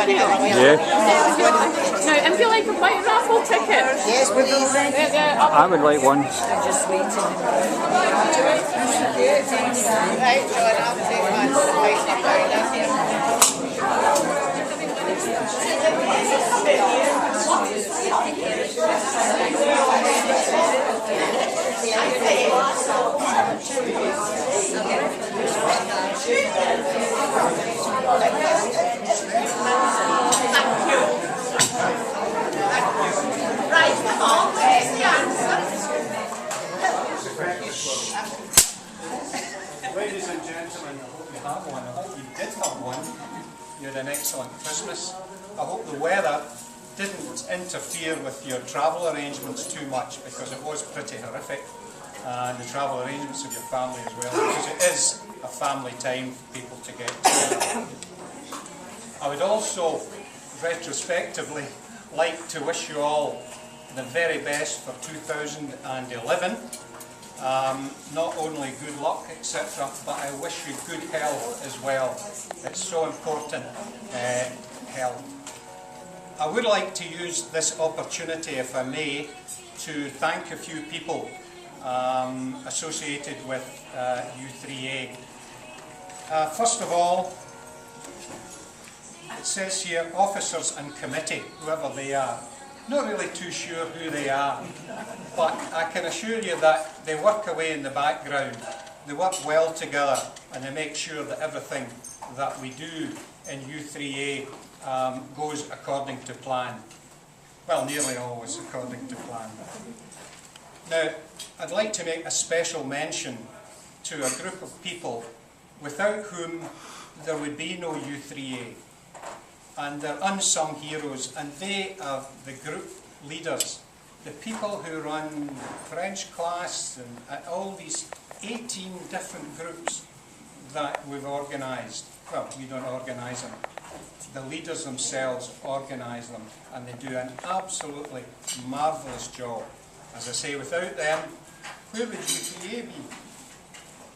Yeah. Now, if you like a white raffle ticket. Yes, please. I would like one. Just waiting. Right, John, I'll take one for the Right, come on, where's the answer? Ladies and gentlemen, I hope you have one. I hope you did have one. You had an excellent Christmas. I hope the weather didn't interfere with your travel arrangements too much, because it was pretty horrific. And the travel arrangements of your family as well, because it is a family time for people to get together. I would also, retrospectively, like to wish you all the very best for 2011. Not only good luck, etc., but I wish you good health as well. It's so important, health. I would like to use this opportunity, if I may, to thank a few people associated with U3A. First of all, it says here, officers and committee, whoever they are. Not really too sure who they are, but I can assure you that they work away in the background. They work well together, and they make sure that everything that we do in U3A goes according to plan. Well, nearly always according to plan. Now, I'd like to make a special mention to a group of people without whom there would be no U3A. And they're unsung heroes, and they are the group leaders, the people who run French class and all these 18 different groups that we've organised. Well, we don't organise them. The leaders themselves organise them, and they do an absolutely marvellous job. As I say, without them, where would U3A be?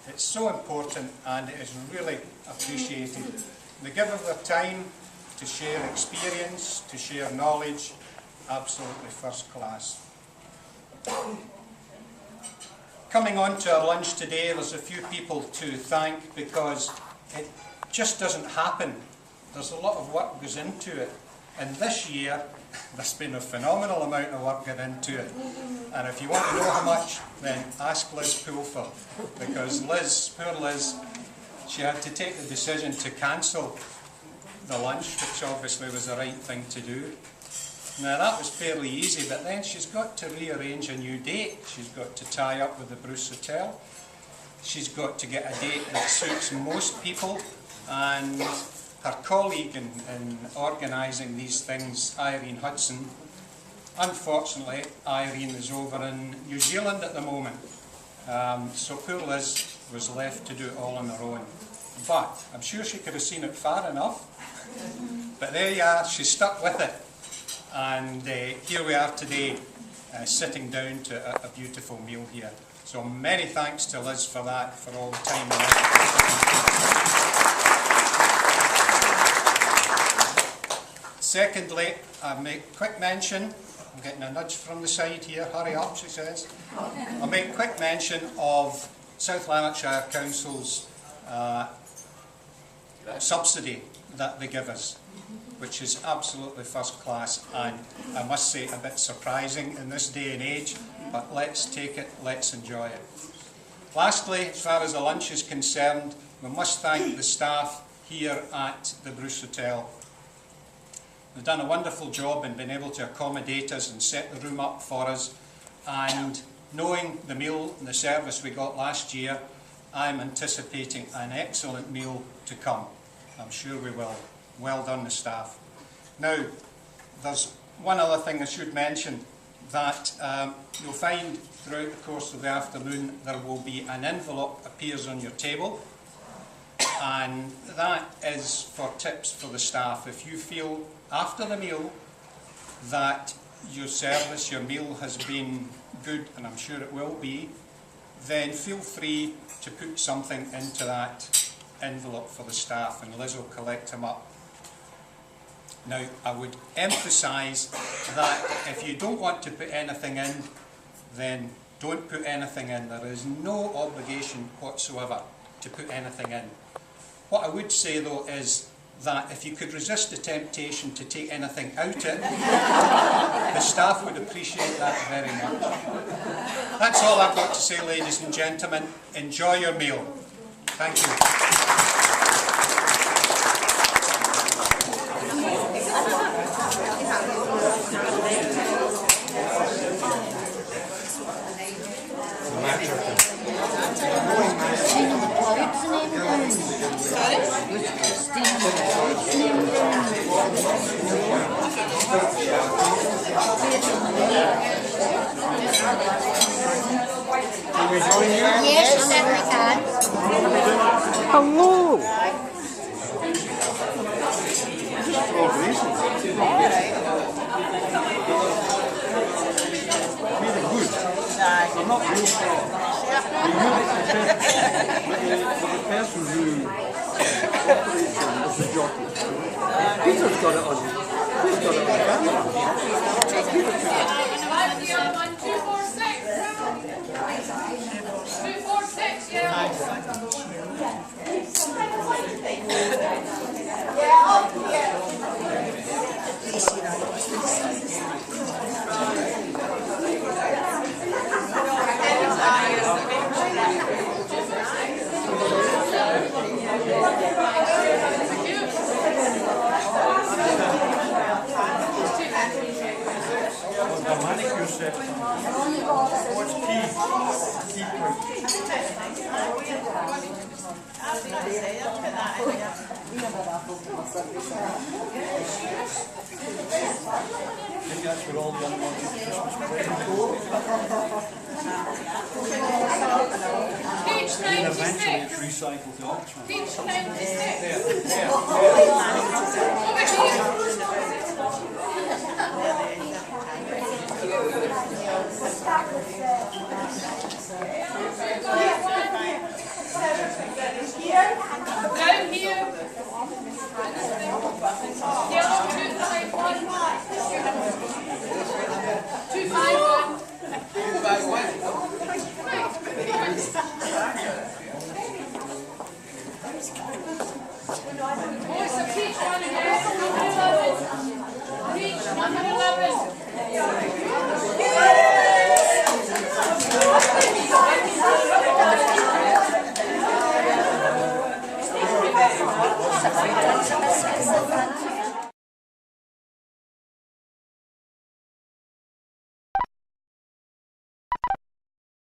It's so important, and it is really appreciated. They give of their time to share experience, to share knowledge, absolutely first class. Coming on to our lunch today, there's a few people to thank, because it just doesn't happen. There's a lot of work goes into it. And this year, there's been a phenomenal amount of work going into it. And if you want to know how much, then ask Liz Pulford, because Liz, poor Liz, she had to take the decision to cancel the lunch, which obviously was the right thing to do. Now that was fairly easy, but then she's got to rearrange a new date. She's got to tie up with the Bruce Hotel. She's got to get a date that suits most people, and her colleague in organising these things, Irene Hudson, unfortunately Irene is over in New Zealand at the moment. So poor Liz was left to do it all on her own. But I'm sure she could have seen it far enough. But there you are, she stuck with it. And here we are today, sitting down to a beautiful meal here. So many thanks to Liz for that, for all the time and effort. Secondly, I make quick mention, I'm getting a nudge from the side here, hurry up, she says. I'll make quick mention of South Lanarkshire Council's subsidy that they give us, which is absolutely first class, and I must say a bit surprising in this day and age, but let's take it, let's enjoy it. Lastly, as far as the lunch is concerned, we must thank the staff here at the Bruce Hotel. They've done a wonderful job in being able to accommodate us and set the room up for us, and knowing the meal and the service we got last year, I'm anticipating an excellent meal to come. I'm sure we will. Well done, the staff. Now, there's one other thing I should mention, that you'll find throughout the course of the afternoon there will be an envelope appears on your table, and that is for tips for the staff. If you feel after the meal that your service, your meal has been good, and I'm sure it will be, then feel free to put something into that envelope for the staff, and Liz will collect them up. Now, I would emphasise that if you don't want to put anything in, then don't put anything in. There is no obligation whatsoever to put anything in. What I would say though is that if you could resist the temptation to take anything out it, the staff would appreciate that very much. That's all I've got to say, ladies and gentlemen. Enjoy your meal. Thank you. Yes, you certainly can. Hello! I'm not real proud. The person who operates them is the jockey. Peter's got it on. He's got it on camera. 246. 246, The manicure set. What's key? Maybe that's where all the unwanted Christmas presents go. Page And eventually 96. it's recycled to auction. Page 96. There.